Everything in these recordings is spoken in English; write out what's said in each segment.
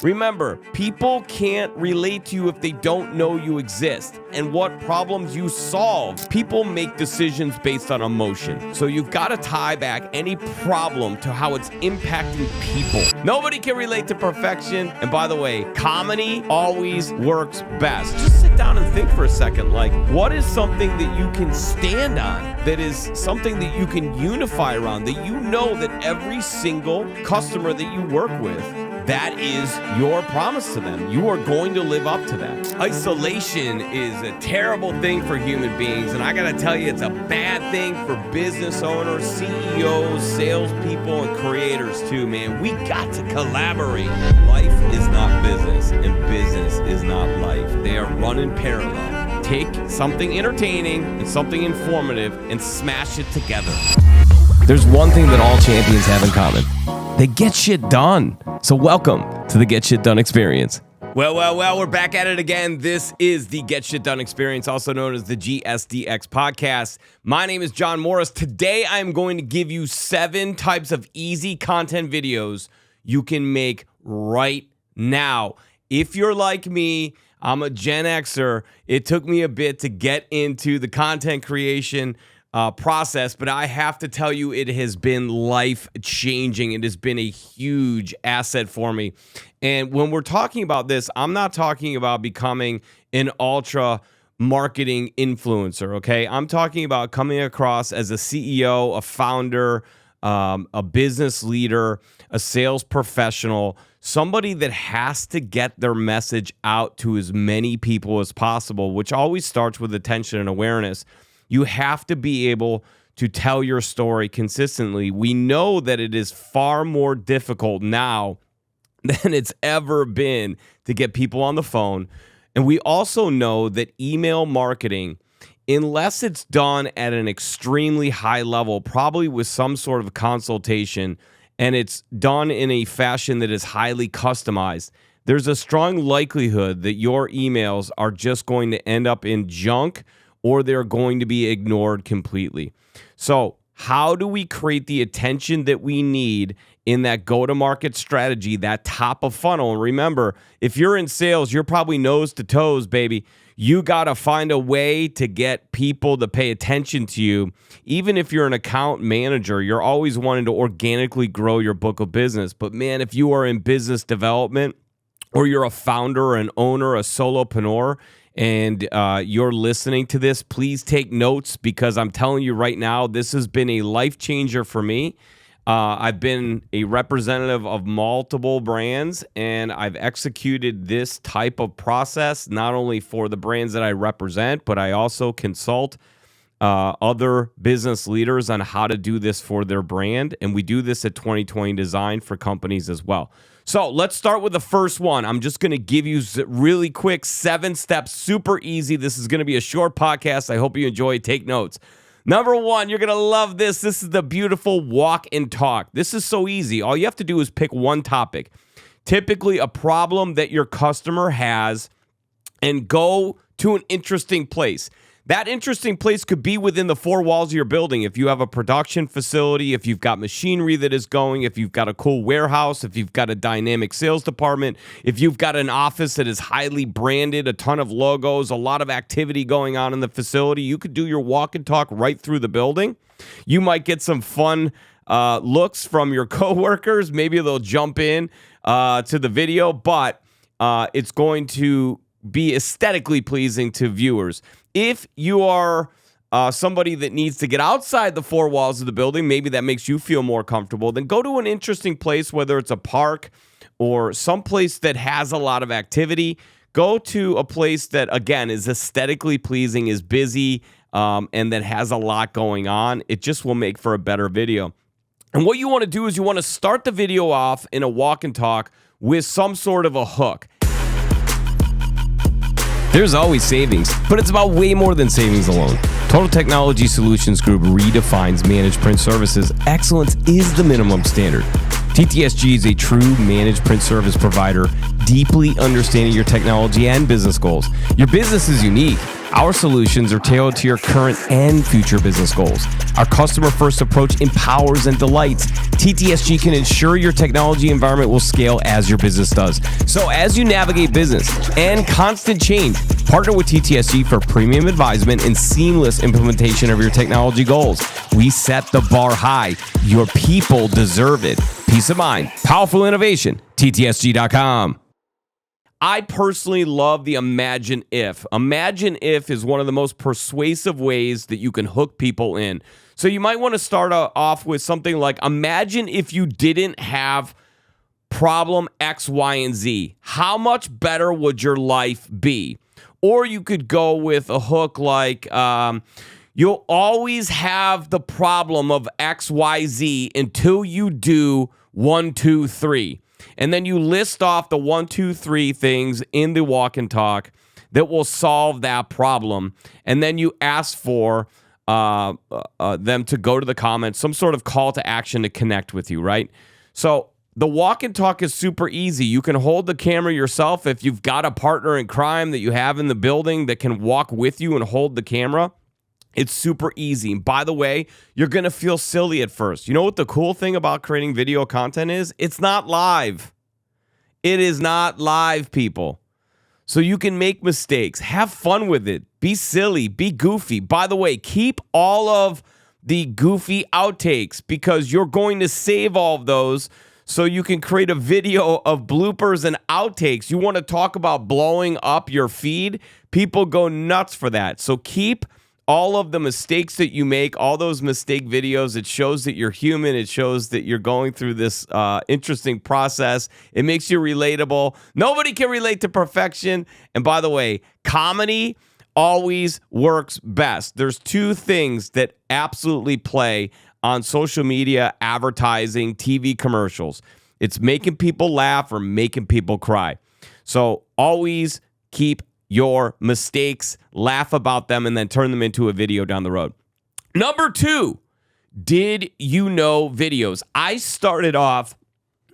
Remember, people can't relate to you if they don't know you exist and what problems you solve. People make decisions based on emotion. So you've got to tie back any problem to how it's impacting people. Nobody can relate to perfection. And by the way, comedy always works best. Just sit down and think for a second, like, what is something that you can stand on, that is something that you can unify around, that you know that every single customer that you work with, that is your promise to them. You are going to live up to that. Isolation is a terrible thing for human beings, and I gotta tell you, it's a bad thing for business owners, CEOs, salespeople, and creators too, man. We got to collaborate. Life is not business, and business is not life. They are running parallel. Take something entertaining and something informative and smash it together. There's one thing that all champions have in common. They get shit done. So welcome to the Get Shit Done Experience. Well, we're back at it again. This is the Get Shit Done Experience, also known as the GSDX podcast. My name is John Morris. Today, I'm going to give you 7 types of easy content videos you can make right now. If you're like me, I'm a Gen Xer. It took me a bit to get into the content creation process, but I have to tell you, it has been life-changing. It has been a huge asset for me. And when we're talking about this, I'm not talking about becoming an ultra marketing influencer, okay? I'm talking about coming across as a CEO, a founder, a business leader, a sales professional, somebody that has to get their message out to as many people as possible, which always starts with attention and awareness. You have to be able to tell your story consistently. We know that it is far more difficult now than it's ever been to get people on the phone. And we also know that email marketing, unless it's done at an extremely high level, probably with some sort of consultation, and it's done in a fashion that is highly customized, there's a strong likelihood that your emails are just going to end up in junk, or they're going to be ignored completely. So how do we create the attention that we need in that go-to-market strategy, that top of funnel? And remember, if you're in sales, you're probably nose to toes, baby. You got to find a way to get people to pay attention to you. Even if you're an account manager, you're always wanting to organically grow your book of business. But man, if you are in business development, or you're a founder, an owner, a solopreneur, and you're listening to this, please take notes, because I'm telling you right now, this has been a life changer for me. I've been a representative of multiple brands, and I've executed this type of process not only for the brands that I represent, but I also consult other business leaders on how to do this for their brand. And we do this at 2020 Design for companies as well. So let's start with the first one. I'm just going to give you really quick 7 steps, super easy. This is going to be a short podcast. I hope you enjoy it. Take notes. Number 1, you're going to love this. This is the beautiful walk and talk. This is so easy. All you have to do is pick one topic, typically a problem that your customer has, and go to an interesting place. That interesting place could be within the 4 walls of your building. If you have a production facility, if you've got machinery that is going, if you've got a cool warehouse, if you've got a dynamic sales department, if you've got an office that is highly branded, a ton of logos, a lot of activity going on in the facility, you could do your walk and talk right through the building. You might get some fun looks from your coworkers. Maybe they'll jump in to the video, but it's going to be aesthetically pleasing to viewers. If you are somebody that needs to get outside the 4 walls of the building, maybe that makes you feel more comfortable, then go to an interesting place, whether it's a park or someplace that has a lot of activity. Go to a place that, again, is aesthetically pleasing, is busy, and that has a lot going on. It just will make for a better video. And what you want to do is you want to start the video off in a walk and talk with some sort of a hook. There's always savings, but it's about way more than savings alone. Total Technology Solutions Group redefines managed print services. Excellence is the minimum standard. TTSG is a true managed print service provider, deeply understanding your technology and business goals. Your business is unique. Our solutions are tailored to your current and future business goals. Our customer-first approach empowers and delights. TTSG can ensure your technology environment will scale as your business does. So as you navigate business and constant change, partner with TTSG for premium advisement and seamless implementation of your technology goals. We set the bar high. Your people deserve it. Peace of mind. Powerful innovation. TTSG.com. I personally love the Imagine If. Imagine If is one of the most persuasive ways that you can hook people in. So you might want to start off with something like, imagine if you didn't have problem X, Y, and Z. How much better would your life be? Or you could go with a hook like, you'll always have the problem of X, Y, Z until you do 1, 2, 3. And then you list off the 1, 2, 3 things in the walk and talk that will solve that problem. And then you ask for them to go to the comments, some sort of call to action to connect with you, right? So the walk and talk is super easy. You can hold the camera yourself if you've got a partner in crime that you have in the building that can walk with you and hold the camera. It's super easy. And by the way, you're going to feel silly at first. You know what the cool thing about creating video content is? It's not live. It is not live, people. So you can make mistakes. Have fun with it. Be silly. Be goofy. By the way, keep all of the goofy outtakes because you're going to save all of those so you can create a video of bloopers and outtakes. You want to talk about blowing up your feed? People go nuts for that. So keep all of the mistakes that you make, all those mistake videos. It shows that you're human. It shows that you're going through this interesting process. It makes you relatable. Nobody can relate to perfection. And by the way, comedy always works best. There's two things that absolutely play on social media, advertising, TV commercials. It's making people laugh or making people cry. So always keep your mistakes, laugh about them, and then turn them into a video down the road. Number 2, did you know videos? I started off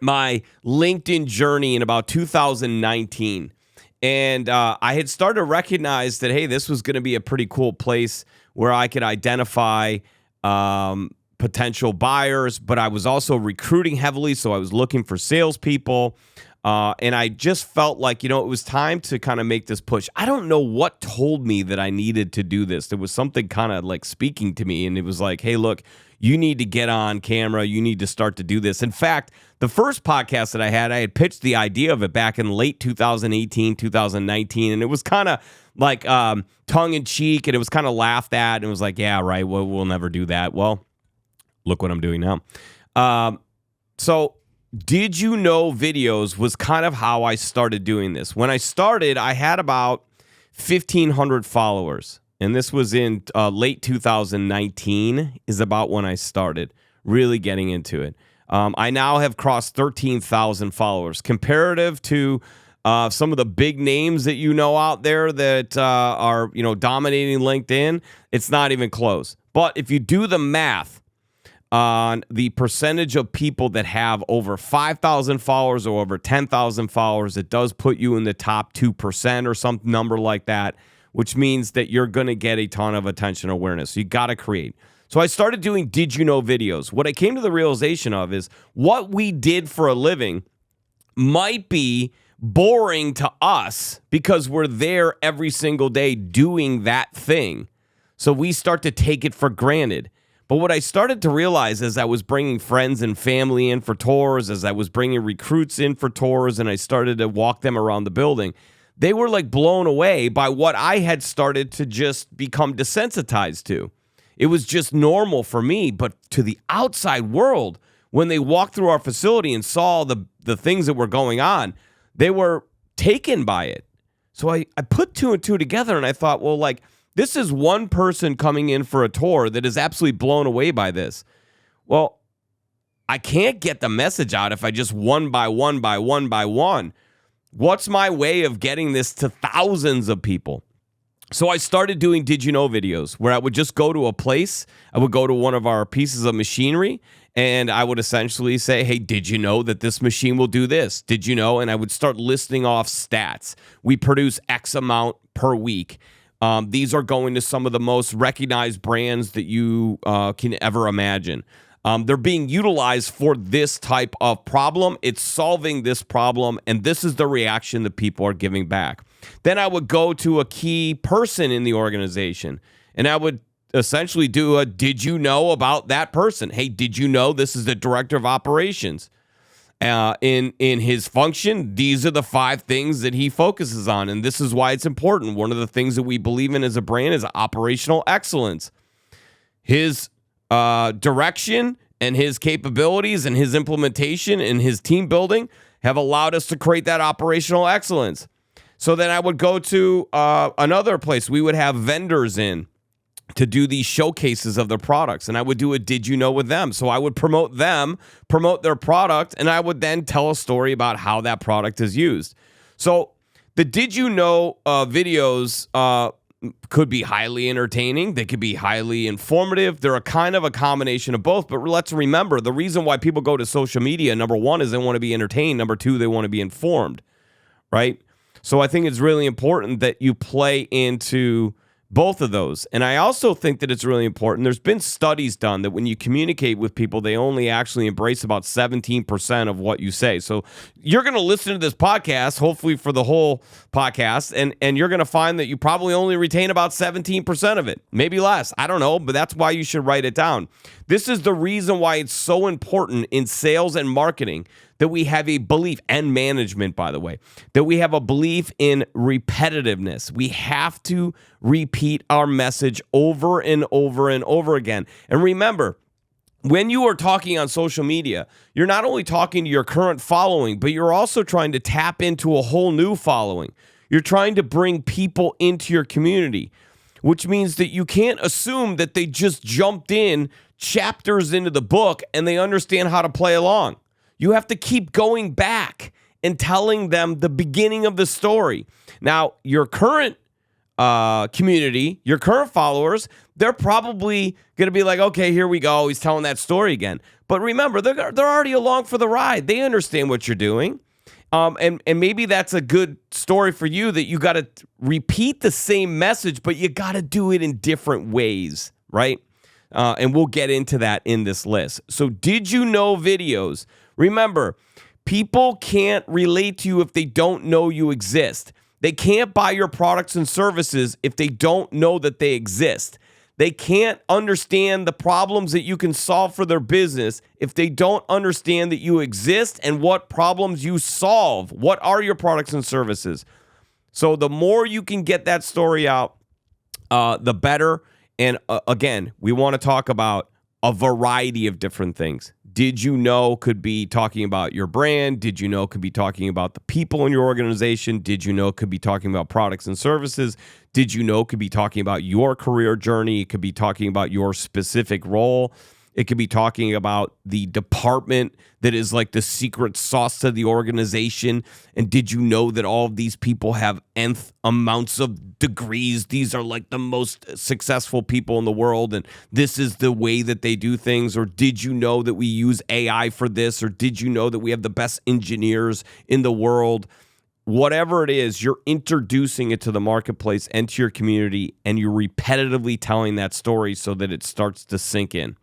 my LinkedIn journey in about 2019. And I had started to recognize that, hey, this was going to be a pretty cool place where I could identify potential buyers, but I was also recruiting heavily, so I was looking for salespeople. And I just felt like, it was time to kind of make this push. I don't know what told me that I needed to do this. There was something kind of like speaking to me, and it was like, hey, look, you need to get on camera. You need to start to do this. In fact, the first podcast that I had pitched the idea of it back in late 2018, 2019, and it was kind of like tongue-in-cheek, and it was kind of laughed at, and it was like, yeah, right, we'll never do that. Well, look what I'm doing now. So did you know videos was kind of how I started doing this. When I started, I had about 1,500 followers. And this was in late 2019 is about when I started really getting into it. I now have crossed 13,000 followers. Comparative to some of the big names that you know out there that are dominating LinkedIn, it's not even close. But if you do the math on the percentage of people that have over 5,000 followers or over 10,000 followers, it does put you in the top 2% or some number like that, which means that you're going to get a ton of attention awareness. So you got to create. So I started doing Did You Know videos. What I came to the realization of is what we did for a living might be boring to us because we're there every single day doing that thing. So we start to take it for granted. But what I started to realize as I was bringing friends and family in for tours, as I was bringing recruits in for tours, and I started to walk them around the building, they were like blown away by what I had started to just become desensitized to. It was just normal for me, but to the outside world, when they walked through our facility and saw the things that were going on, they were taken by it. So I put 2 and 2 together, and I thought, well, like, this is one person coming in for a tour that is absolutely blown away by this. Well, I can't get the message out if I just one by one. What's my way of getting this to thousands of people? So I started doing Did You Know videos where I would just go to a place. I would go to one of our pieces of machinery, and I would essentially say, hey, did you know that this machine will do this? Did you know? And I would start listing off stats. We produce X amount per week. These are going to some of the most recognized brands that you can ever imagine. They're being utilized for this type of problem. It's solving this problem, and this is the reaction that people are giving back. Then I would go to a key person in the organization, and I would essentially do a did you know about that person? Hey, did you know this is the director of operations? In his function, these are the 5 things that he focuses on, and this is why it's important. One of the things that we believe in as a brand is operational excellence. His direction and his capabilities and his implementation and his team building have allowed us to create that operational excellence. So then I would go to another place. We would have vendors in to do these showcases of their products, and I would do a did you know with them. So I would promote them, promote their product, and I would then tell a story about how that product is used. So the did you know videos could be highly entertaining. They could be highly informative. They're a kind of a combination of both. But let's remember, the reason why people go to social media, number 1, is they want to be entertained. Number 2, they want to be informed, right? So I think it's really important that you play into both of those. And I also think that it's really important. There's been studies done that when you communicate with people, they only actually embrace about 17% of what you say. So you're going to listen to this podcast, hopefully for the whole podcast, and you're going to find that you probably only retain about 17% of it, maybe less. I don't know, but that's why you should write it down. This is the reason why it's so important in sales and marketing that we have a belief, and management, by the way, that we have a belief in repetitiveness. We have to repeat our message over and over and over again. And remember, when you are talking on social media, you're not only talking to your current following, but you're also trying to tap into a whole new following. You're trying to bring people into your community, which means that you can't assume that they just jumped in chapters into the book and they understand how to play along. You have to keep going back and telling them the beginning of the story. Now, your current community, your current followers, they're probably going to be like, okay, here we go. He's telling that story again. But remember, they're already along for the ride. They understand what you're doing. And maybe that's a good story for you, that you got to repeat the same message, but you got to do it in different ways, right? And we'll get into that in this list. So did you know videos? Remember, people can't relate to you if they don't know you exist. They can't buy your products and services if they don't know that they exist. They can't understand the problems that you can solve for their business if they don't understand that you exist and what problems you solve. What are your products and services? So the more you can get that story out, the better. And again, we want to talk about a variety of different things. Did you know could be talking about your brand? Did you know could be talking about the people in your organization? Did you know could be talking about products and services? Did you know could be talking about your career journey? It could be talking about your specific role. It could be talking about the department that is like the secret sauce to the organization. And did you know that all of these people have nth amounts of degrees? These are like the most successful people in the world, and this is the way that they do things. Or did you know that we use AI for this? Or did you know that we have the best engineers in the world? Whatever it is, you're introducing it to the marketplace and to your community, and you're repetitively telling that story so that it starts to sink in.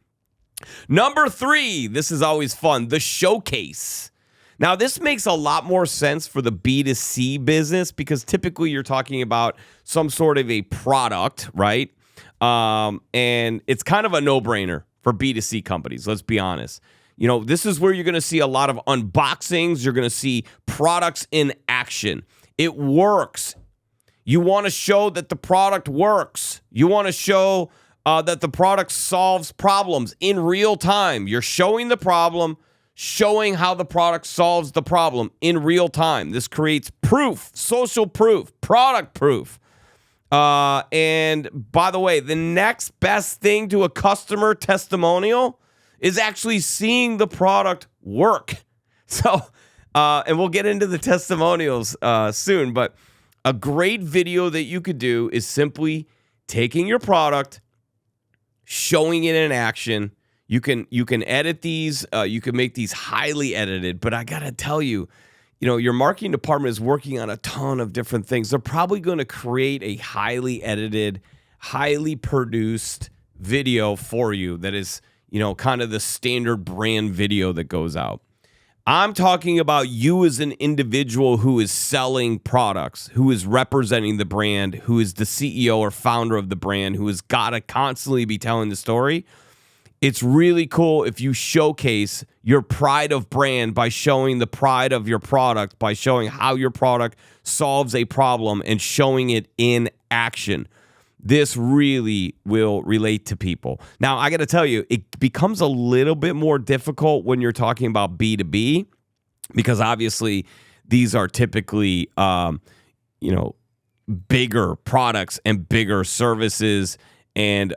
Number 3, this is always fun, the showcase. Now, this makes a lot more sense for the B2C business because typically you're talking about some sort of a product, right? And it's kind of a no-brainer for B2C companies, let's be honest. You know, this is where you're going to see a lot of unboxings. You're going to see products in action. It works. You want to show that the product works. You want to show that the product solves problems in real time. You're showing the problem, showing how the product solves the problem in real time. This creates proof, social proof, product proof. And by the way, the next best thing to a customer testimonial is actually seeing the product work. So, and we'll get into the testimonials soon, but a great video that you could do is simply taking your product, showing it in action. You can edit these. You can make these highly edited. But I got to tell you, your marketing department is working on a ton of different things. They're probably going to create a highly edited, highly produced video for you that is, kind of the standard brand video that goes out. I'm talking about you as an individual who is selling products, who is representing the brand, who is the CEO or founder of the brand, who has got to constantly be telling the story. It's really cool if you showcase your pride of brand by showing the pride of your product, by showing how your product solves a problem and showing it in action. This really will relate to people. Now, I got to tell you, it becomes a little bit more difficult when you're talking about B2B, because obviously these are typically, bigger products and bigger services, and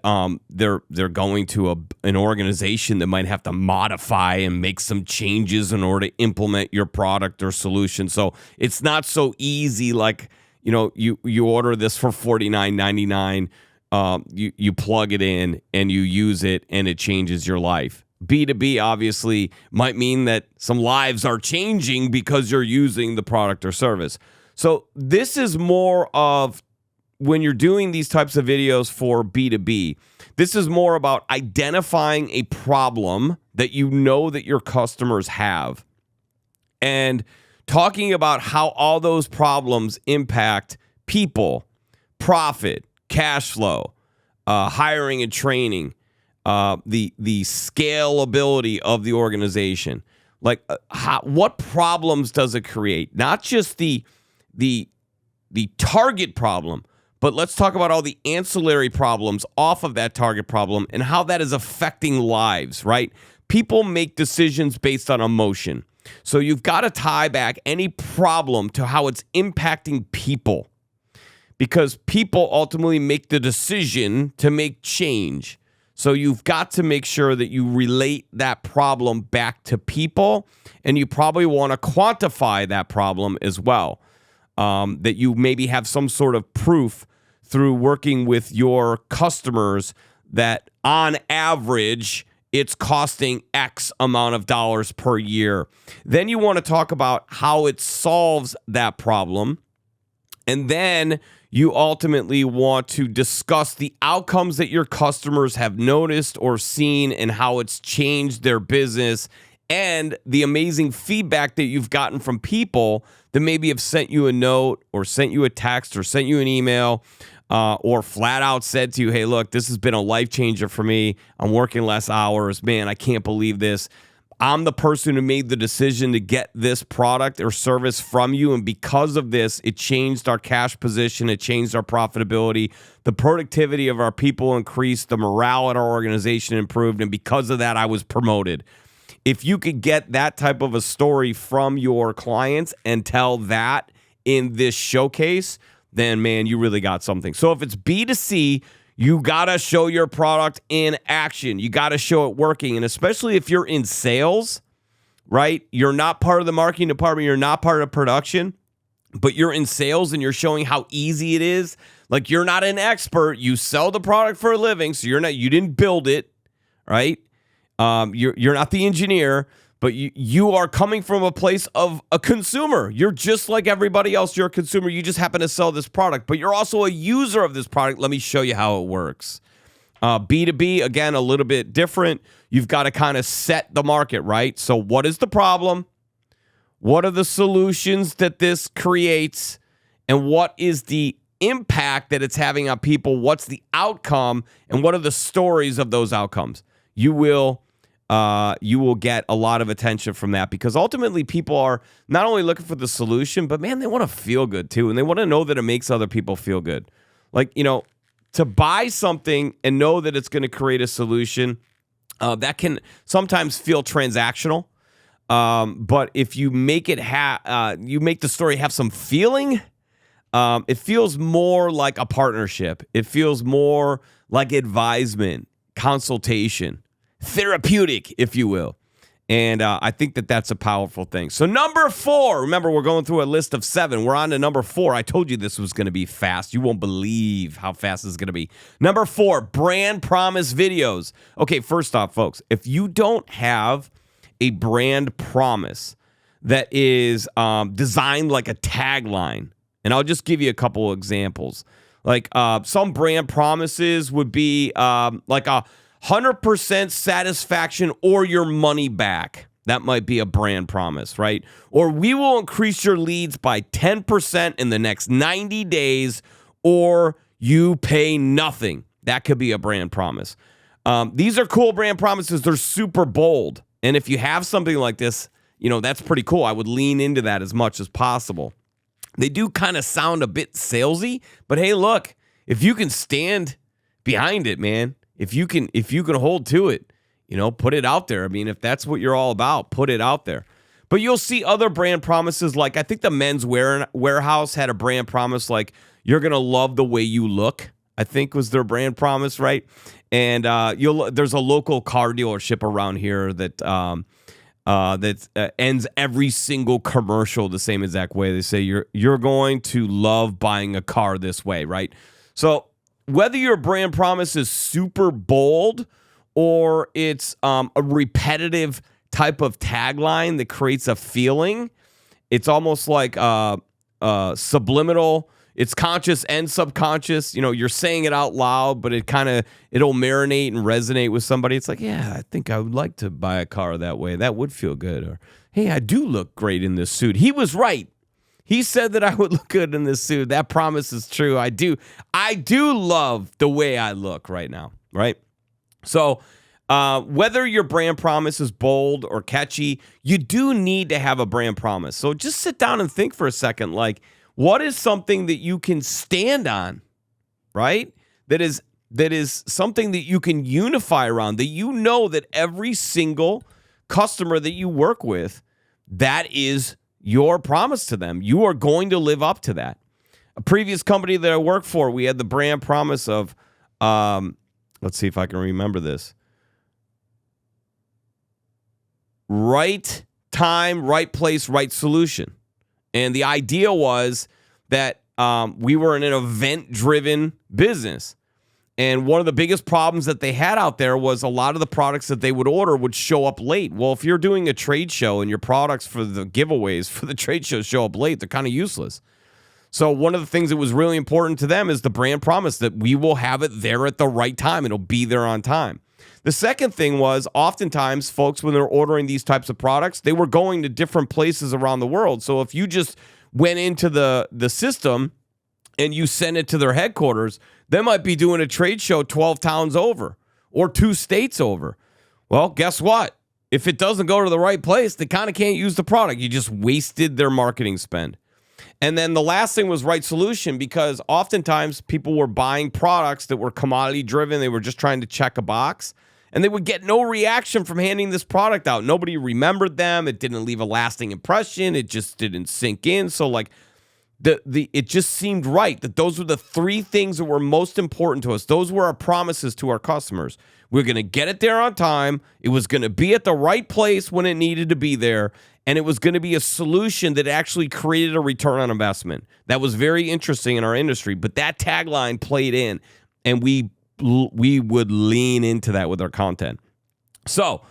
they're going to an organization that might have to modify and make some changes in order to implement your product or solution. So it's not so easy like, you order this for $49.99, you plug it in and you use it and it changes your life. B2B obviously might mean that some lives are changing because you're using the product or service. So this is more of, when you're doing these types of videos for B2B, this is more about identifying a problem that that your customers have and talking about how all those problems impact people, profit, cash flow, hiring and training, the scalability of the organization. Like, what problems does it create? Not just the target problem, but let's talk about all the ancillary problems off of that target problem and how that is affecting lives, right? People make decisions based on emotion. So you've got to tie back any problem to how it's impacting people, because people ultimately make the decision to make change. So you've got to make sure that you relate that problem back to people, and you probably want to quantify that problem as well. That you maybe have some sort of proof through working with your customers that on average it's costing X amount of dollars per year. Then you want to talk about how it solves that problem. And then you ultimately want to discuss the outcomes that your customers have noticed or seen and how it's changed their business, and the amazing feedback that you've gotten from people that maybe have sent you a note or sent you a text or sent you an email, or flat out said to you, hey, look, this has been a life changer for me. I'm working less hours. Man, I can't believe this. I'm the person who made the decision to get this product or service from you, and because of this, it changed our cash position. It changed our profitability. The productivity of our people increased. The morale at our organization improved, and because of that, I was promoted. If you could get that type of a story from your clients and tell that in this showcase, then, man, you really got something. So if it's B2C, you got to show your product in action. You got to show it working. And especially if you're in sales, right? You're not part of the marketing department. You're not part of production, but you're in sales and you're showing how easy it is. Like, you're not an expert. You sell the product for a living, so you didn't build it, right? You're not the engineer, but you are coming from a place of a consumer. You're just like everybody else. You're a consumer. You just happen to sell this product, but you're also a user of this product. Let me show you how it works. B2B, again, a little bit different. You've got to kind of set the market, right? So what is the problem? What are the solutions that this creates? And what is the impact that it's having on people? What's the outcome? And what are the stories of those outcomes? You will get a lot of attention from that, because ultimately people are not only looking for the solution, but man, they want to feel good too. And they want to know that it makes other people feel good. Like, to buy something and know that it's going to create a solution, that can sometimes feel transactional. But if you make it you make the story have some feeling, it feels more like a partnership. It feels more like advisement, consultation, therapeutic, if you will. And I think that that's a powerful thing. So number 4, remember, we're going through a list of 7. We're on to number 4. I told you this was going to be fast. You won't believe how fast this is going to be. Number 4, brand promise videos. Okay, first off, folks, if you don't have a brand promise, that is designed like a tagline. And I'll just give you a couple of examples. Like some brand promises would be like 100% satisfaction or your money back. That might be a brand promise, right? Or we will increase your leads by 10% in the next 90 days, or you pay nothing. That could be a brand promise. These are cool brand promises. They're super bold. And if you have something like this, that's pretty cool. I would lean into that as much as possible. They do kind of sound a bit salesy, but hey, look, if you can stand behind it, man, if you can hold to it, put it out there. I mean, if that's what you're all about, put it out there. But you'll see other brand promises, like I think the Men's Warehouse had a brand promise like, you're going to love the way you look, I think was their brand promise, right? And there's a local car dealership around here that ends every single commercial the same exact way. They say, you're going to love buying a car this way, right? So whether your brand promise is super bold or it's a repetitive type of tagline that creates a feeling, it's almost like subliminal. It's conscious and subconscious. You're saying it out loud, but it'll marinate and resonate with somebody. It's like, yeah, I think I would like to buy a car that way. That would feel good. Or, hey, I do look great in this suit. He was right. He said that I would look good in this suit. That promise is true. I do love the way I look right now, right? So whether your brand promise is bold or catchy, you do need to have a brand promise. So just sit down and think for a second, like, what is something that you can stand on, right? That is something that you can unify around, that that every single customer that you work with, that is your promise to them. You are going to live up to that. A previous company that I worked for, we had the brand promise of, let's see if I can remember this. Right time, right place, right solution. And the idea was that we were in an event-driven business. And one of the biggest problems that they had out there was a lot of the products that they would order would show up late. Well, if you're doing a trade show and your products for the giveaways for the trade show show up late, they're kind of useless. So one of the things that was really important to them is the brand promise that we will have it there at the right time. It'll be there on time. The second thing was oftentimes folks, when they're ordering these types of products, they were going to different places around the world. So if you just went into the system and you sent it to their headquarters, they might be doing a trade show 12 towns over or 2 states over. Well, guess what? If it doesn't go to the right place, they kind of can't use the product. You just wasted their marketing spend. And then the last thing was right solution, because oftentimes people were buying products that were commodity driven. They were just trying to check a box. And they would get no reaction from handing this product out. Nobody remembered them. It didn't leave a lasting impression. It just didn't sink in. So like it just seemed right that those were the 3 things that were most important to us. Those were our promises to our customers. We're going to get it there on time. It was going to be at the right place when it needed to be there. And it was going to be a solution that actually created a return on investment. That was very interesting in our industry. But that tagline played in, and we would lean into that with our content. So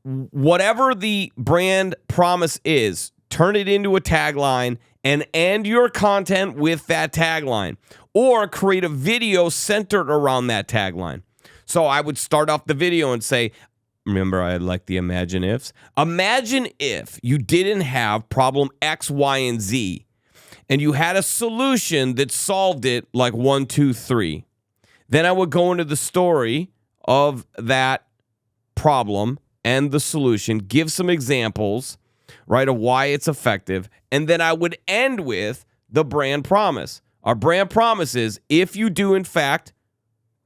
whatever the brand promise is, turn it into a tagline and end your content with that tagline, or create a video centered around that tagline. So I would start off the video and say, remember, I like the imagine ifs. Imagine if you didn't have problem X, Y, and Z, and you had a solution that solved it like 1, 2, 3. Then I would go into the story of that problem and the solution, give some examples, right, of why it's effective, and then I would end with the brand promise. Our brand promise is, if you do, in fact,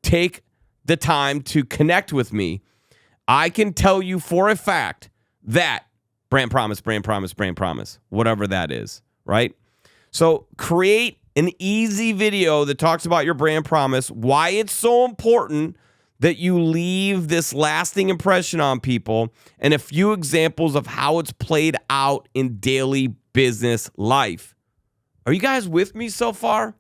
take the time to connect with me, I can tell you for a fact that brand promise, whatever that is, right? So create an easy video that talks about your brand promise, why it's so important that you leave this lasting impression on people, and a few examples of how it's played out in daily business life. Are you guys with me so far?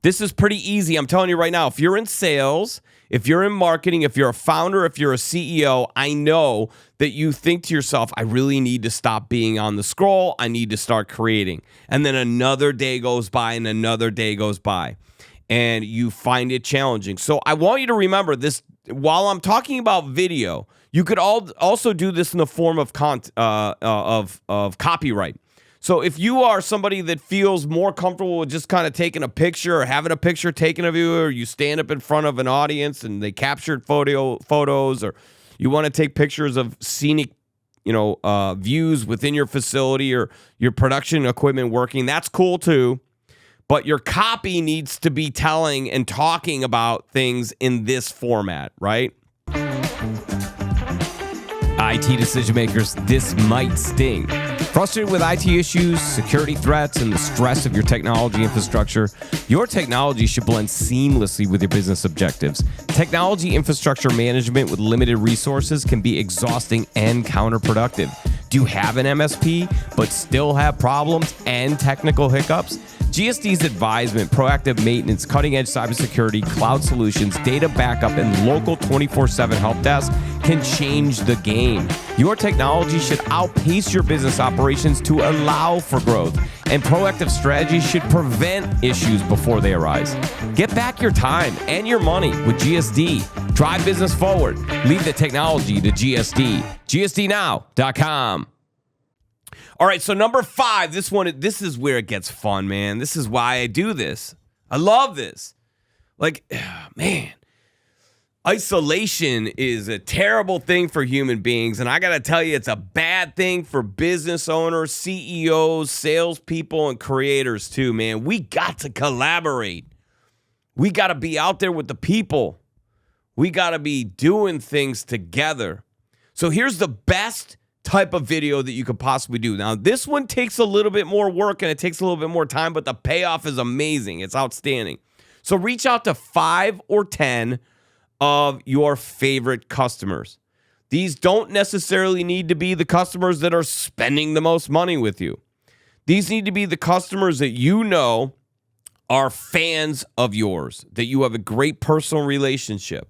This is pretty easy. I'm telling you right now, if you're in sales, if you're in marketing, if you're a founder, if you're a CEO, I know that you think to yourself, I really need to stop being on the scroll. I need to start creating. And then another day goes by and another day goes by, and you find it challenging. So I want you to remember this. While I'm talking about video, you could also do this in the form of copyright. So if you are somebody that feels more comfortable with just kind of taking a picture or having a picture taken of you, or you stand up in front of an audience and they captured photos, or you want to take pictures of scenic, views within your facility or your production equipment working, that's cool too. But your copy needs to be telling and talking about things in this format, right? IT decision makers, this might sting. Frustrated with IT issues, security threats, and the stress of your technology infrastructure, your technology should blend seamlessly with your business objectives. Technology infrastructure management with limited resources can be exhausting and counterproductive. Do you have an MSP but still have problems and technical hiccups? GSD's advisement, proactive maintenance, cutting-edge cybersecurity, cloud solutions, data backup, and local 24/7 help desk can change the game. Your technology should outpace your business operations to allow for growth, and proactive strategies should prevent issues before they arise. Get back your time and your money with GSD. Drive business forward. Leave the technology to GSD. GSDnow.com. All right, so number 5, this is where it gets fun, man. This is why I do this. I love this. Man, isolation is a terrible thing for human beings, and I got to tell you, it's a bad thing for business owners, CEOs, salespeople, and creators too, man. We got to collaborate. We got to be out there with the people. We got to be doing things together. So here's the best type of video that you could possibly do. Now, this one takes a little bit more work and it takes a little bit more time, but the payoff is amazing. It's outstanding. So reach out to 5 or 10 of your favorite customers. These don't necessarily need to be the customers that are spending the most money with you. These need to be the customers that you know are fans of yours, that you have a great personal relationship,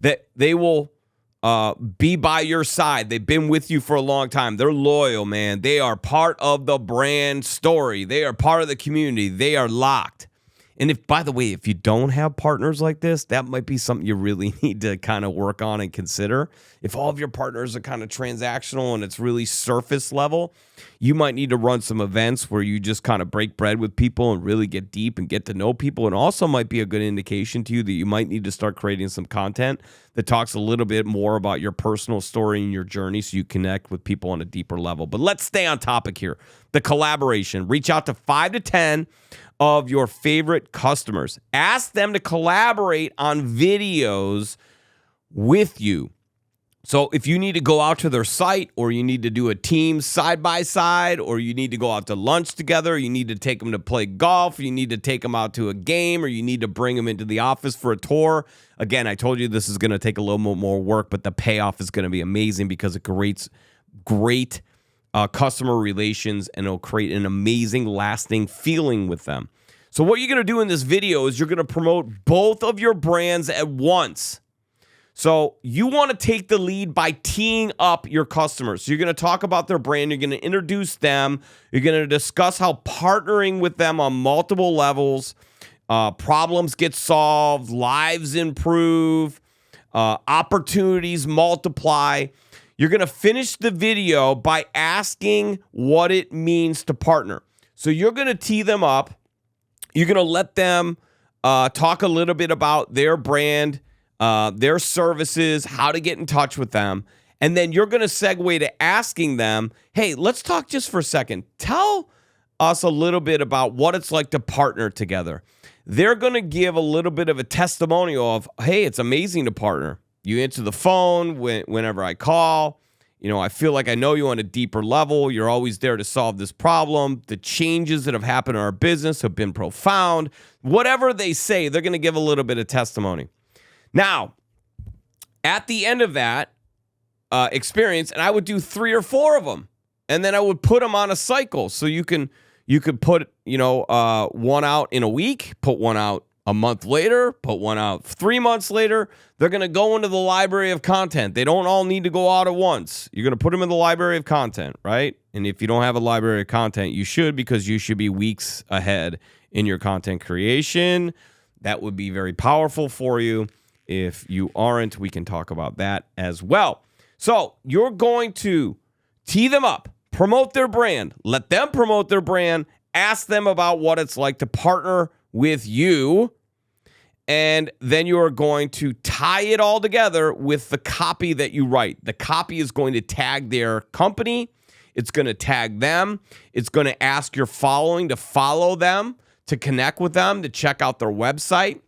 that they will be by your side. They've been with you for a long time. They're loyal, man. They are part of the brand story. They are part of the community. They are locked. And by the way, if you don't have partners like this, that might be something you really need to kind of work on and consider. If all of your partners are kind of transactional and it's really surface level, you might need to run some events where you just kind of break bread with people and really get deep and get to know people. And also might be a good indication to you that you might need to start creating some content that talks a little bit more about your personal story and your journey so you connect with people on a deeper level. But let's stay on topic here. The collaboration. Reach out to 5 to 10 of your favorite customers. Ask them to collaborate on videos with you. So if you need to go out to their site, or you need to do a team side by side, or you need to go out to lunch together, you need to take them to play golf, you need to take them out to a game, or you need to bring them into the office for a tour. Again, I told you this is going to take a little bit more work, but the payoff is going to be amazing because it creates great customer relations, and it'll create an amazing, lasting feeling with them. So what you're going to do in this video is you're going to promote both of your brands at once. So you want to take the lead by teeing up your customers. So you're going to talk about their brand. You're going to introduce them. You're going to discuss how partnering with them on multiple levels, problems get solved, lives improve, opportunities multiply. You're going to finish the video by asking what it means to partner. So you're going to tee them up. You're going to let them talk a little bit about their brand, their services, how to get in touch with them. And then you're going to segue to asking them, hey, let's talk just for a second. Tell us a little bit about what it's like to partner together. They're going to give a little bit of a testimonial of, hey, it's amazing to partner. You answer the phone whenever I call. You know, I feel like I know you on a deeper level. You're always there to solve this problem. The changes that have happened in our business have been profound. Whatever they say, they're going to give a little bit of testimony. Now, at the end of that experience, and I would do 3 or 4 of them, and then I would put them on a cycle so you can, You could put, one out in a week, put one out a month later, put one out 3 months later. They're going to go into the library of content. They don't all need to go out at once. You're going to put them in the library of content, right? And if you don't have a library of content, you should, because you should be weeks ahead in your content creation. That would be very powerful for you. If you aren't, we can talk about that as well. So you're going to tee them up, promote their brand, let them promote their brand, ask them about what it's like to partner with you, and then you are going to tie it all together with the copy that you write. The copy is going to tag their company. It's going to tag them. It's going to ask your following to follow them, to connect with them, to check out their website.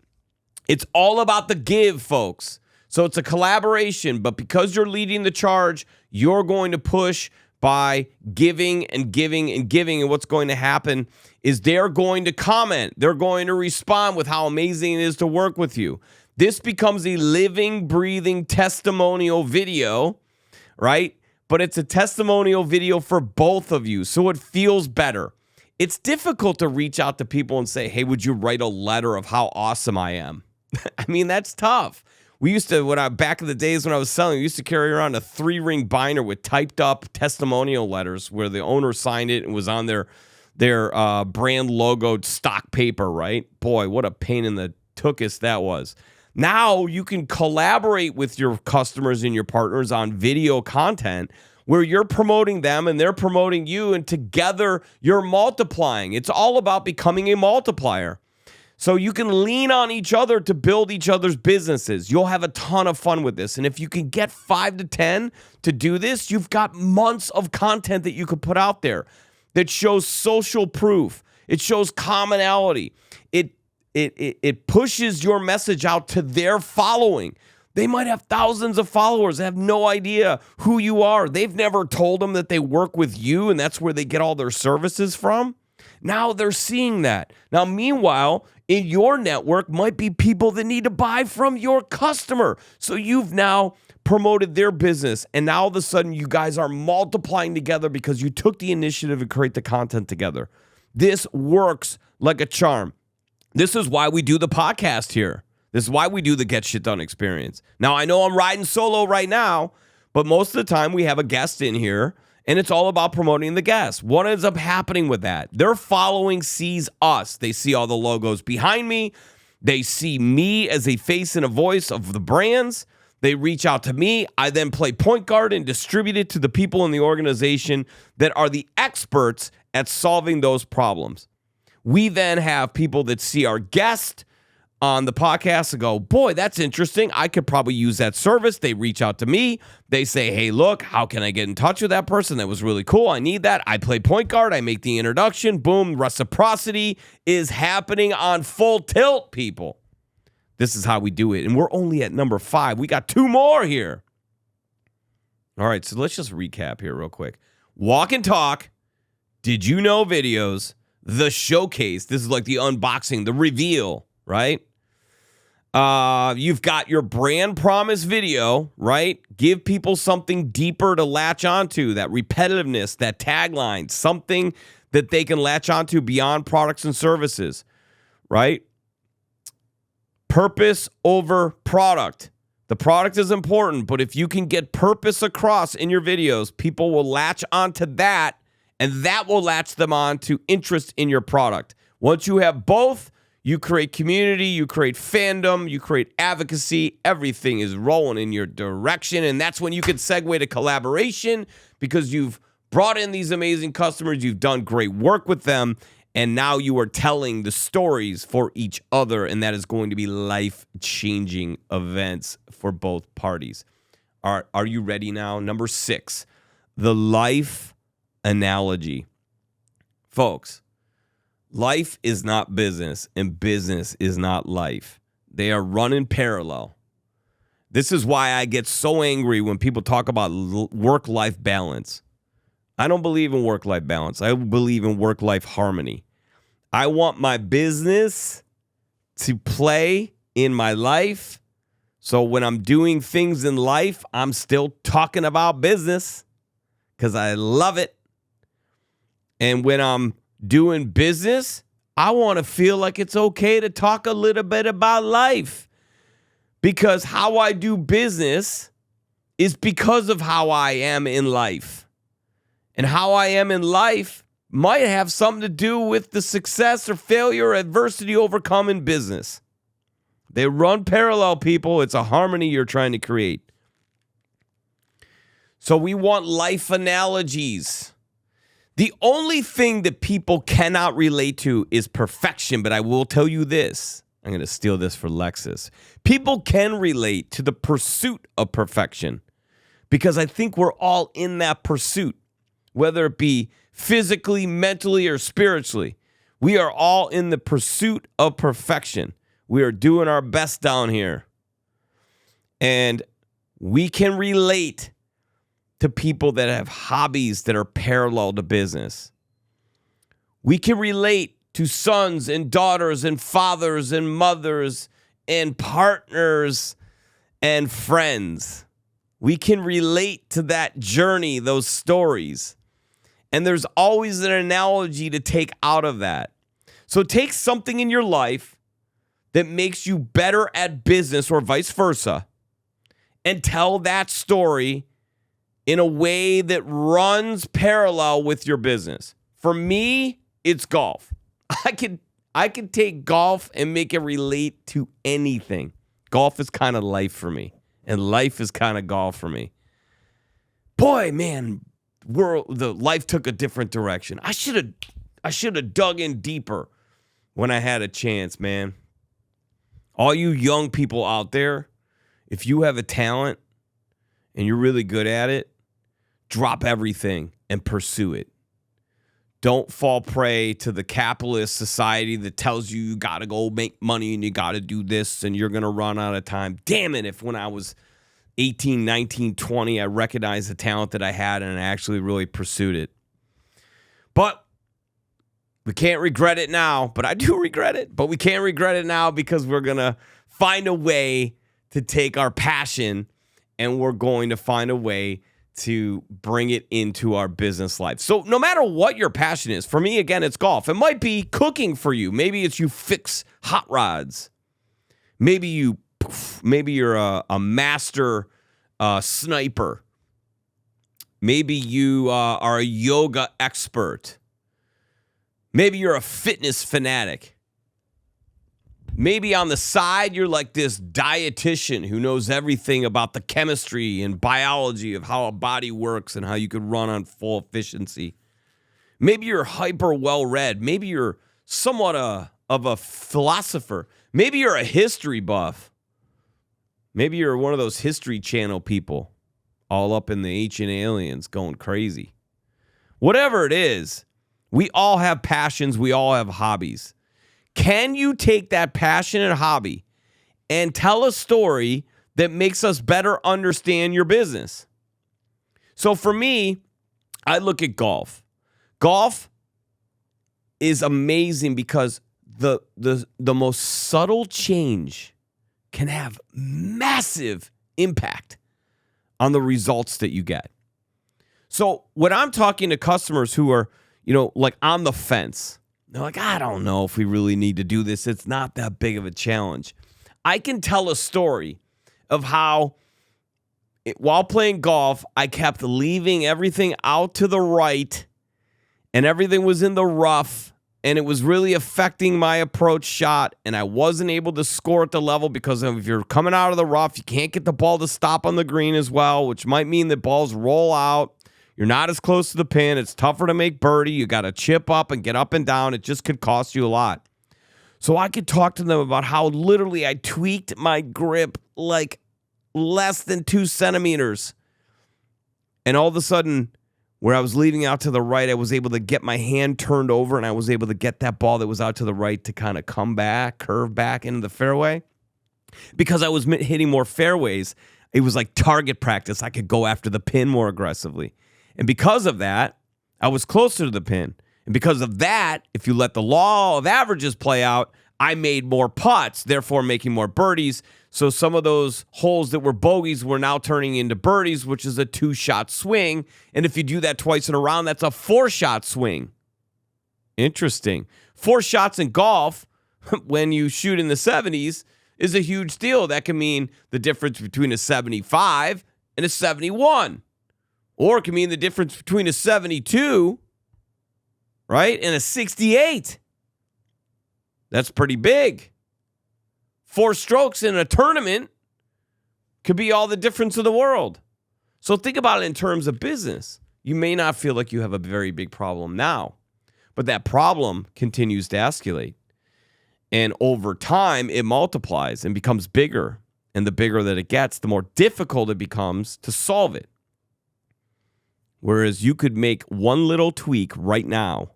It's all about the give, folks. So it's a collaboration, but because you're leading the charge, you're going to push by giving and giving and giving. And what's going to happen is they're going to comment. They're going to respond with how amazing it is to work with you. This becomes a living, breathing testimonial video, right? But it's a testimonial video for both of you, so it feels better. It's difficult to reach out to people and say, hey, would you write a letter of how awesome I am? I mean, that's tough. We used to, back in the days when I was selling, we used to carry around a 3-ring binder with typed up testimonial letters where the owner signed it and was on their brand logoed stock paper, right? Boy, what a pain in the tuchus that was. Now you can collaborate with your customers and your partners on video content where you're promoting them and they're promoting you, and together you're multiplying. It's all about becoming a multiplier. So you can lean on each other to build each other's businesses. You'll have a ton of fun with this. And if you can get 5 to 10 to do this, you've got months of content that you could put out there that shows social proof. It shows commonality. It pushes your message out to their following. They might have thousands of followers, have no idea who you are. They've never told them that they work with you and that's where they get all their services from. Now they're seeing that. Now, meanwhile, in your network might be people that need to buy from your customer. So you've now promoted their business, and now all of a sudden you guys are multiplying together because you took the initiative to create the content together. This works like a charm. This is why we do the podcast here. This is why we do the Get Shit Done experience. Now, I know I'm riding solo right now, but most of the time we have a guest in here, and it's all about promoting the guest. What ends up happening with that? Their following sees us. They see all the logos behind me. They see me as a face and a voice of the brands. They reach out to me. I then play point guard and distribute it to the people in the organization that are the experts at solving those problems. We then have people that see our guest on the podcast and go, boy, that's interesting. I could probably use that service. They reach out to me. They say, hey, look, how can I get in touch with that person? That was really cool. I need that. I play point guard. I make the introduction. Boom. Reciprocity is happening on full tilt, people. This is how we do it. And we're only at number 5. We got 2 more here. All right, so let's just recap here real quick. Walk and Talk, Did You Know videos, the showcase. This is like the unboxing, the reveal, right? You've got your brand promise video, right? Give people something deeper to latch onto, that repetitiveness, that tagline, something that they can latch onto beyond products and services, right? Purpose over product. The product is important, but if you can get purpose across in your videos, people will latch onto that, and that will latch them on to interest in your product. Once you have both, you create community, you create fandom, you create advocacy. Everything is rolling in your direction, and that's when you can segue to collaboration because you've brought in these amazing customers, you've done great work with them, and now you are telling the stories for each other, and that is going to be life-changing events for both parties. Are you ready now? Number 6, the life analogy. Folks, life is not business, and business is not life. They are running parallel. This is why I get so angry when people talk about work-life balance. I don't believe in work-life balance. I believe in work-life harmony. I want my business to play in my life. So when I'm doing things in life, I'm still talking about business because I love it. And when I'm doing business, I want to feel like it's okay to talk a little bit about life. Because how I do business is because of how I am in life. And how I am in life might have something to do with the success or failure or adversity overcome in business. They run parallel, people. It's a harmony you're trying to create. So we want life analogies. The only thing that people cannot relate to is perfection, but I will tell you this. I'm going to steal this for Lexus. People can relate to the pursuit of perfection because I think we're all in that pursuit, whether it be physically, mentally, or spiritually. We are all in the pursuit of perfection. We are doing our best down here. And we can relate to people that have hobbies that are parallel to business. We can relate to sons and daughters and fathers and mothers and partners and friends. We can relate to that journey, those stories. And there's always an analogy to take out of that. So take something in your life that makes you better at business or vice versa and tell that story in a way that runs parallel with your business. For me, it's golf. I can take golf and make it relate to anything. Golf is kind of life for me, and life is kind of golf for me. Boy, man, the life took a different direction. I should have dug in deeper when I had a chance, man. All you young people out there, if you have a talent and you're really good at it, drop everything and pursue it. Don't fall prey to the capitalist society that tells you got to go make money and you got to do this and you're going to run out of time. Damn it, if when I was 18, 19, 20, I recognized the talent that I had and I actually really pursued it. But we can't regret it now. But I do regret it. But we can't regret it now because we're going to find a way to take our passion and we're going to find a way to bring it into our business life. So no matter what your passion is, for me, again, it's golf. It might be cooking for you. Maybe it's you fix hot rods. Maybe you're a master sniper. Maybe you are a yoga expert. Maybe you're a fitness fanatic. Maybe on the side, you're like this dietitian who knows everything about the chemistry and biology of how a body works and how you could run on full efficiency. Maybe you're hyper well-read. Maybe you're somewhat of a philosopher. Maybe you're a history buff. Maybe you're one of those History Channel people all up in the ancient aliens going crazy. Whatever it is, we all have passions. We all have hobbies. Can you take that passion and hobby and tell a story that makes us better understand your business? So for me, I look at golf. Golf is amazing because the most subtle change can have massive impact on the results that you get. So when I'm talking to customers who are, like on the fence, they're like, I don't know if we really need to do this. It's not that big of a challenge. I can tell a story of how while playing golf, I kept leaving everything out to the right and everything was in the rough and it was really affecting my approach shot and I wasn't able to score at the level because if you're coming out of the rough, you can't get the ball to stop on the green as well, which might mean that balls roll out. You're not as close to the pin. It's tougher to make birdie. You got to chip up and get up and down. It just could cost you a lot. So I could talk to them about how literally I tweaked my grip like less than 2 centimeters. And all of a sudden, where I was leading out to the right, I was able to get my hand turned over and I was able to get that ball that was out to the right to kind of come back, curve back into the fairway. Because I was hitting more fairways, it was like target practice. I could go after the pin more aggressively. And because of that, I was closer to the pin. And because of that, if you let the law of averages play out, I made more putts, therefore making more birdies. So some of those holes that were bogeys were now turning into birdies, which is a 2-shot swing. And if you do that twice in a round, that's a 4-shot swing. Interesting. 4 shots in golf when you shoot in the 70s is a huge deal. That can mean the difference between a 75 and a 71. Or it can mean the difference between a 72, right, and a 68. That's pretty big. 4 strokes in a tournament could be all the difference in the world. So think about it in terms of business. You may not feel like you have a very big problem now, but that problem continues to escalate. And over time, it multiplies and becomes bigger. And the bigger that it gets, the more difficult it becomes to solve it. Whereas you could make one little tweak right now,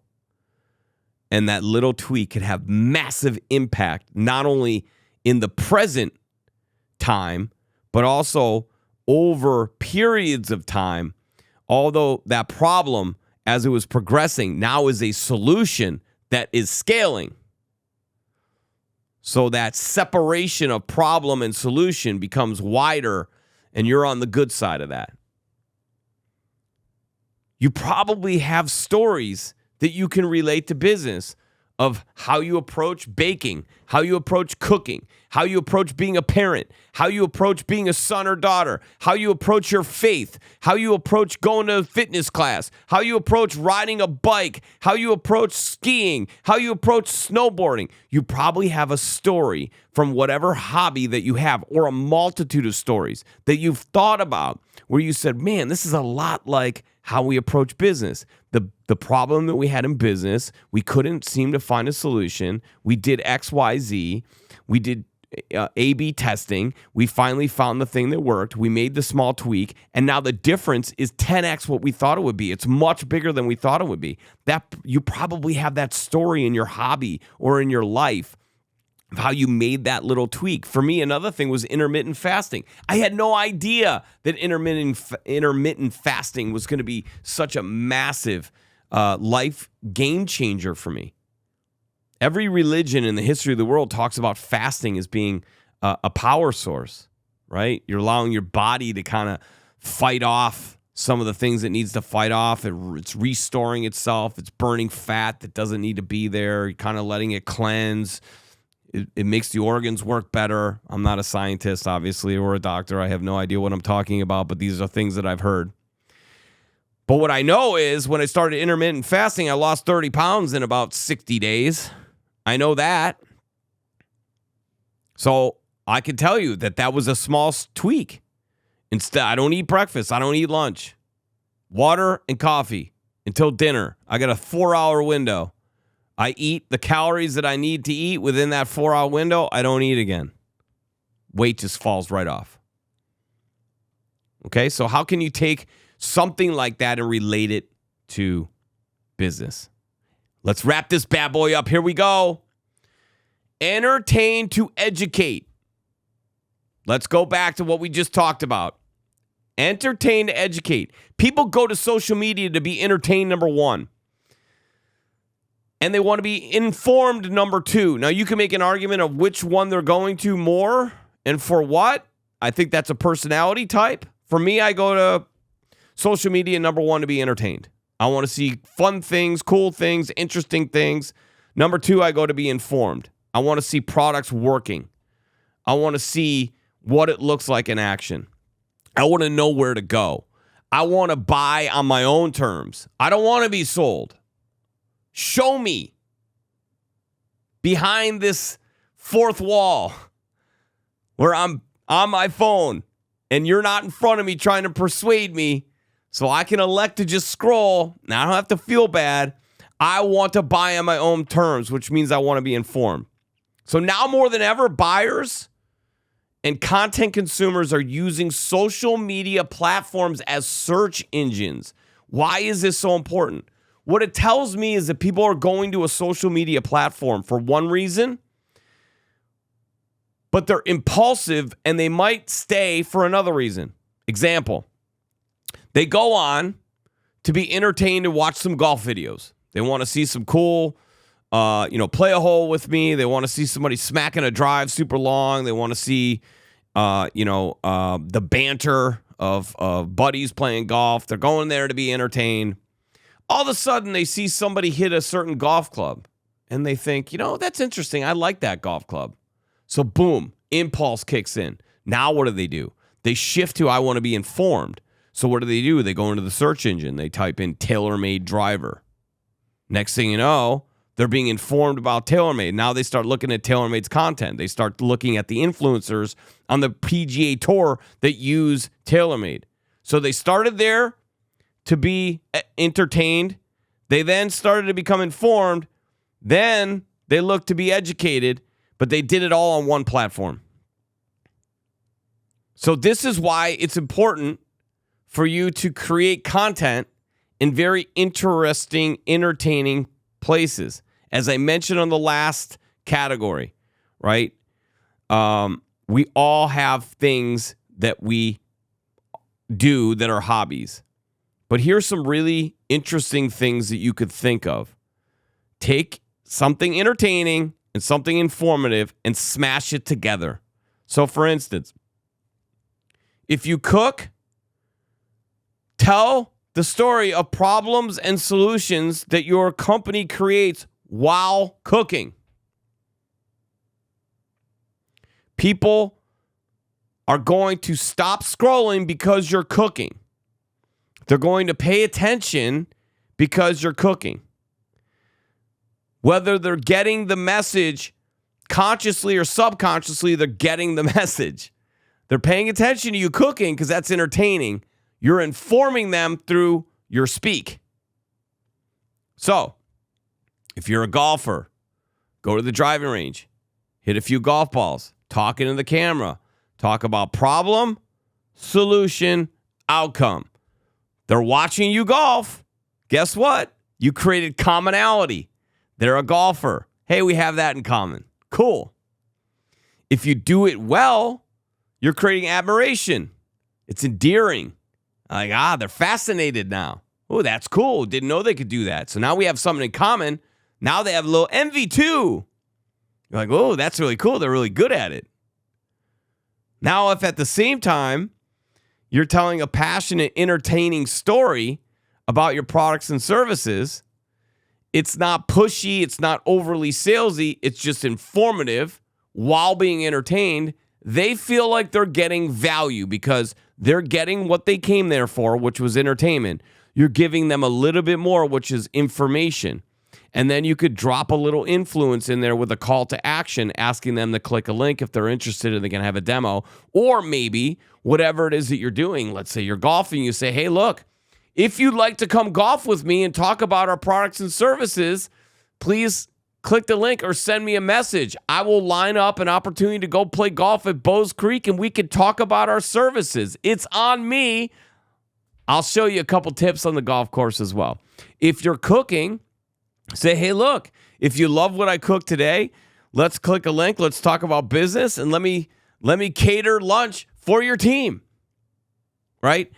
and that little tweak could have massive impact, not only in the present time, but also over periods of time. Although that problem, as it was progressing, now is a solution that is scaling. So that separation of problem and solution becomes wider, and you're on the good side of that. You probably have stories that you can relate to business of how you approach baking, how you approach cooking, how you approach being a parent, how you approach being a son or daughter, how you approach your faith, how you approach going to a fitness class, how you approach riding a bike, how you approach skiing, how you approach snowboarding. You probably have a story from whatever hobby that you have, or a multitude of stories that you've thought about where you said, man, this is a lot like how we approach business. The problem that we had in business, we couldn't seem to find a solution. We did X, Y, Z. We did A/B testing. We finally found the thing that worked. We made the small tweak, and now the difference is 10x what we thought it would be. It's much bigger than we thought it would be. That you probably have that story in your hobby or in your life of how you made that little tweak. For me, another thing was intermittent fasting. I had no idea that intermittent fasting was going to be such a massive life game changer for me. Every religion in the history of the world talks about fasting as being a power source, right? You're allowing your body to kind of fight off some of the things it needs to fight off. It's restoring itself. It's burning fat that doesn't need to be there. You're kind of letting it cleanse. It makes the organs work better. I'm not a scientist, obviously, or a doctor. I have no idea what I'm talking about, but these are things that I've heard. But what I know is when I started intermittent fasting, I lost 30 pounds in about 60 days. I know that. So I can tell you that was a small tweak. Instead, I don't eat breakfast. I don't eat lunch. Water and coffee until dinner. I got a 4-hour window. I eat the calories that I need to eat within that 4-hour window. I don't eat again. Weight just falls right off. Okay, so how can you take something like that and relate it to business? Let's wrap this bad boy up. Here we go. Entertain to educate. Let's go back to what we just talked about. Entertain to educate. People go to social media to be entertained, number one. And they want to be informed, number two. Now, you can make an argument of which one they're going to more and for what. I think that's a personality type. For me, I go to social media, number one, to be entertained. I want to see fun things, cool things, interesting things. Number two, I go to be informed. I want to see products working. I want to see what it looks like in action. I want to know where to go. I want to buy on my own terms. I don't want to be sold. Show me behind this fourth wall where I'm on my phone and you're not in front of me trying to persuade me so I can elect to just scroll. Now I don't have to feel bad. I want to buy on my own terms, which means I want to be informed. So now more than ever, buyers and content consumers are using social media platforms as search engines. Why is this so important? What it tells me is that people are going to a social media platform for one reason, but they're impulsive and they might stay for another reason. Example, they go on to be entertained and watch some golf videos. They want to see some cool, play a hole with me. They want to see somebody smacking a drive super long. They want to see, the banter of buddies playing golf. They're going there to be entertained. All of a sudden, they see somebody hit a certain golf club, and they think, that's interesting. I like that golf club. So boom, impulse kicks in. Now what do? They shift to, I want to be informed. So what do? They go into the search engine. They type in TaylorMade driver. Next thing you know, they're being informed about TaylorMade. Now they start looking at TaylorMade's content. They start looking at the influencers on the PGA Tour that use TaylorMade. So they started there to be entertained. They then started to become informed. Then they looked to be educated, but they did it all on one platform. So this is why it's important for you to create content in very interesting, entertaining places. As I mentioned on the last category, right? We all have things that we do that are hobbies. But here's some really interesting things that you could think of. Take something entertaining and something informative and smash it together. So for instance, if you cook, tell the story of problems and solutions that your company creates while cooking. People are going to stop scrolling because you're cooking. They're going to pay attention because you're cooking. Whether they're getting the message consciously or subconsciously, they're getting the message. They're paying attention to you cooking because that's entertaining. You're informing them through your speak. So, if you're a golfer, go to the driving range, hit a few golf balls, talk into the camera, talk about problem, solution, outcome. They're watching you golf. Guess what? You created commonality. They're a golfer. Hey, we have that in common. Cool. If you do it well, you're creating admiration. It's endearing. Like, they're fascinated now. Oh, that's cool. Didn't know they could do that. So now we have something in common. Now they have a little envy too. You're like, oh, that's really cool. They're really good at it. Now, if at the same time, you're telling a passionate, entertaining story about your products and services, it's not pushy, it's not overly salesy, it's just informative while being entertained. They feel like they're getting value because they're getting what they came there for, which was entertainment. You're giving them a little bit more, which is information. And then you could drop a little influence in there with a call to action, asking them to click a link if they're interested and they can have a demo. Or maybe whatever it is that you're doing, let's say you're golfing, you say, hey, look, if you'd like to come golf with me and talk about our products and services, please click the link or send me a message. I will line up an opportunity to go play golf at Bowes Creek and we could talk about our services. It's on me. I'll show you a couple tips on the golf course as well. If you're cooking, say, hey, look, if you love what I cooked today, let's click a link. Let's talk about business and let me cater lunch for your team, right?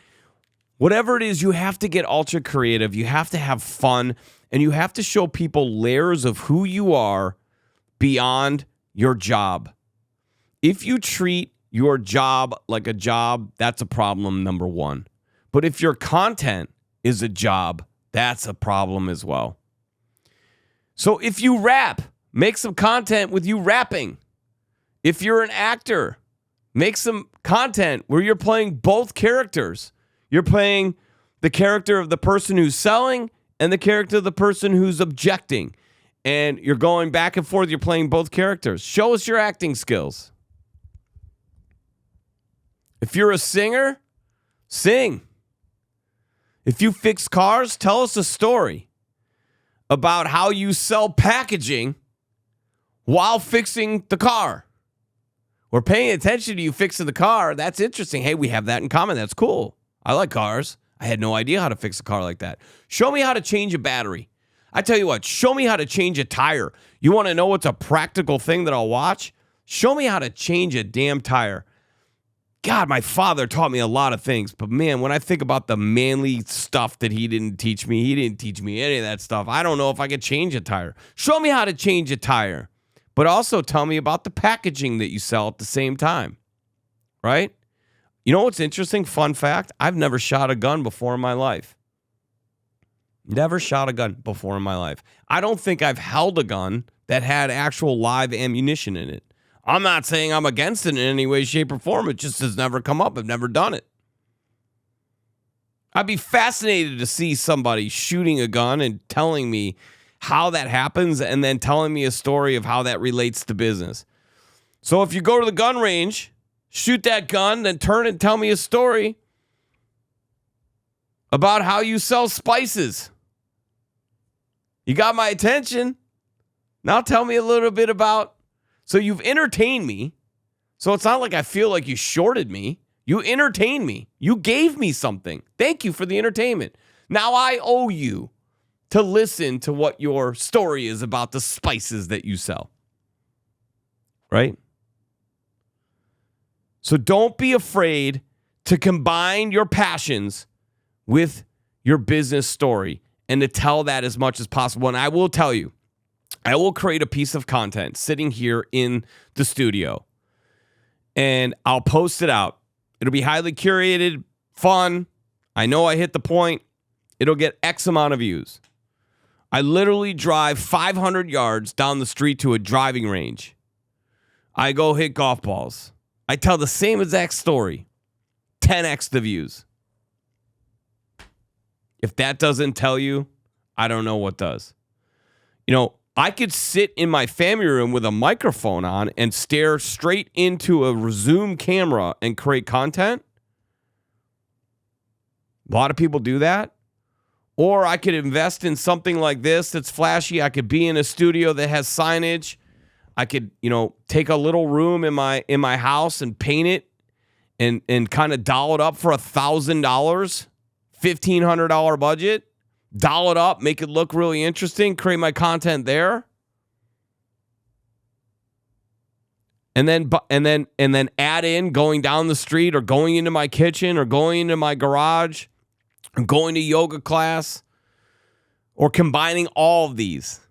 Whatever it is, you have to get ultra creative. You have to have fun, and you have to show people layers of who you are beyond your job. If you treat your job like a job, that's a problem, number one. But if your content is a job, that's a problem as well. So if you rap, make some content with you rapping. If you're an actor, make some content where you're playing both characters. You're playing the character of the person who's selling and the character of the person who's objecting. And you're going back and forth. You're playing both characters. Show us your acting skills. If you're a singer, sing. If you fix cars, tell us a story about how you sell packaging while fixing the car. We're paying attention to you fixing the car. That's interesting. Hey, we have that in common. That's cool. I like cars. I had no idea how to fix a car like that. Show me how to change a battery. I tell you what, show me how to change a tire. You want to know what's a practical thing that I'll watch? Show me how to change a damn tire. God, my father taught me a lot of things, but man, when I think about the manly stuff that he didn't teach me any of that stuff. I don't know if I could change a tire. Show me how to change a tire, but also tell me about the packaging that you sell at the same time, right? You know what's interesting? Fun fact, I've never shot a gun before in my life. Never shot a gun before in my life. I don't think I've held a gun that had actual live ammunition in it. I'm not saying I'm against it in any way, shape, or form. It just has never come up. I've never done it. I'd be fascinated to see somebody shooting a gun and telling me how that happens and then telling me a story of how that relates to business. So if you go to the gun range, shoot that gun, then turn and tell me a story about how you sell spices. You got my attention. Now tell me a little bit about... So you've entertained me. So it's not like I feel like you shorted me. You entertained me. You gave me something. Thank you for the entertainment. Now I owe you to listen to what your story is about the spices that you sell. Right? So don't be afraid to combine your passions with your business story and to tell that as much as possible. And I will tell you, I will create a piece of content sitting here in the studio and I'll post it out. It'll be highly curated, fun. I know I hit the point. It'll get X amount of views. I literally drive 500 yards down the street to a driving range. I go hit golf balls. I tell the same exact story. 10x the views. If that doesn't tell you, I don't know what does. You know, I could sit in my family room with a microphone on and stare straight into a Zoom camera and create content. A lot of people do that. Or I could invest in something like this that's flashy. I could be in a studio that has signage. I could, take a little room in my house and paint it and kind of doll it up for $1,000, $1,500 budget. Doll it up, make it look really interesting, create my content there. And then add in going down the street or going into my kitchen or going into my garage or going to yoga class or combining all of these.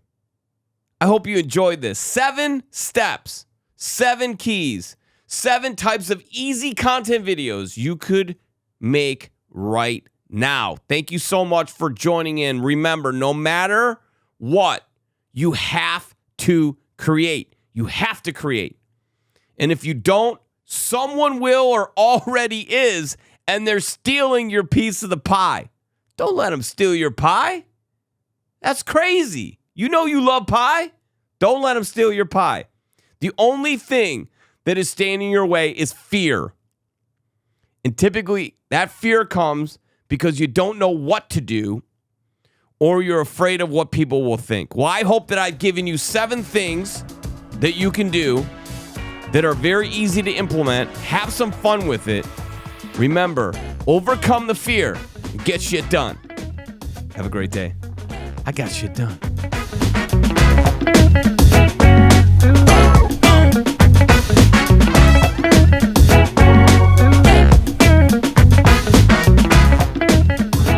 I hope you enjoyed this. 7 steps, 7 keys, 7 types of easy content videos you could make right now. Thank you so much for joining in. Remember, no matter what, you have to create. You have to create. And if you don't, someone will or already is, and they're stealing your piece of the pie. Don't let them steal your pie. That's crazy. You know you love pie. Don't let them steal your pie. The only thing that is standing in your way is fear. And typically, that fear comes because you don't know what to do or you're afraid of what people will think. Well, I hope that I've given you 7 things that you can do that are very easy to implement. Have some fun with it. Remember, overcome the fear and get shit done. Have a great day. I got shit done.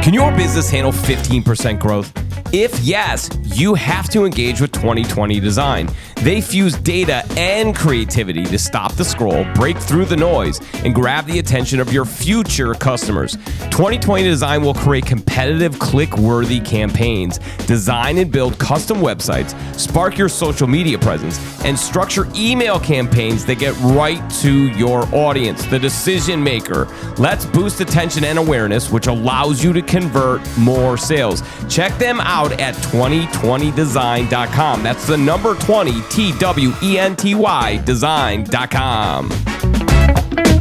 Can your business handle 15% growth? If yes, you have to engage with 2020 Design. They fuse data and creativity to stop the scroll, break through the noise, and grab the attention of your future customers. 2020 Design will create competitive, click-worthy campaigns, design and build custom websites, spark your social media presence, and structure email campaigns that get right to your audience, the decision maker. Let's boost attention and awareness, which allows you to convert more sales. Check them out at 2020design.com. That's the number 20, TWENTY design.com.